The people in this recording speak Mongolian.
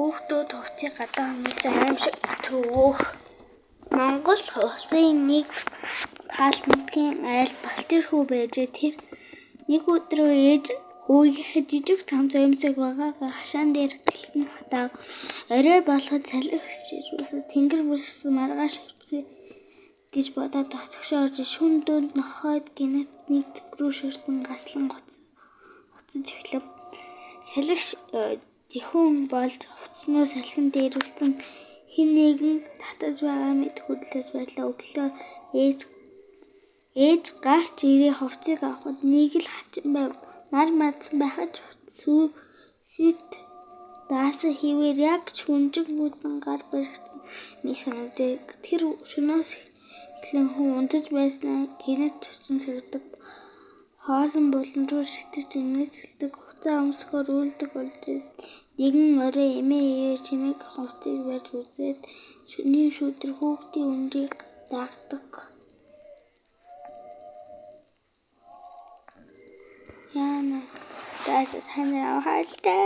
Хүүхдүүд хувцсыг гадаа хүмүүсээ аимшиг төөх. Монгол улсын нэг таалмтгийн айл Балчирхүү байжээ. Тэр нэг өдрөө ээж өвгийнхээ жижиг том зоомсог багаагаа хашаан дээр гэлтэн хатаа орой болгож салхи ширүүсээс тэнгэр бүрсэн маргааш авчихъя гэж бодоод тогтгошоо орж шүн дүнд нохойд гинэт нэг рүү ширсэн гаслан уцаж эхлэв. Салхи жихүүн болж хувцсноо салхин дээрлсэн хэн нэгэн татаж байгаа мэт хөдлөж байлаа. Өглөө ээж гарч ирээ хувцсыг авахад нэг л хачин байв. Нар мадсан байхад сүйхэд даасан хэвээр яг шүнжин бүдэн гар баригдсан мэт санагдав. Тэр шөнөөс эхлэн хүн унтаж байснаа гинэт төсөн сэрдэг. Хоосон булан руу шитэж инээсэлдэг хугацаа өмсөхөөр үйлдэх болжээ. Нэгэн орой эмээ ивэр чимээг хувцсыг барьж үзээд шөнийн шүүдэр хүүхдийн өнрийг дагдаг. Яана даашаа санаа хаалтай.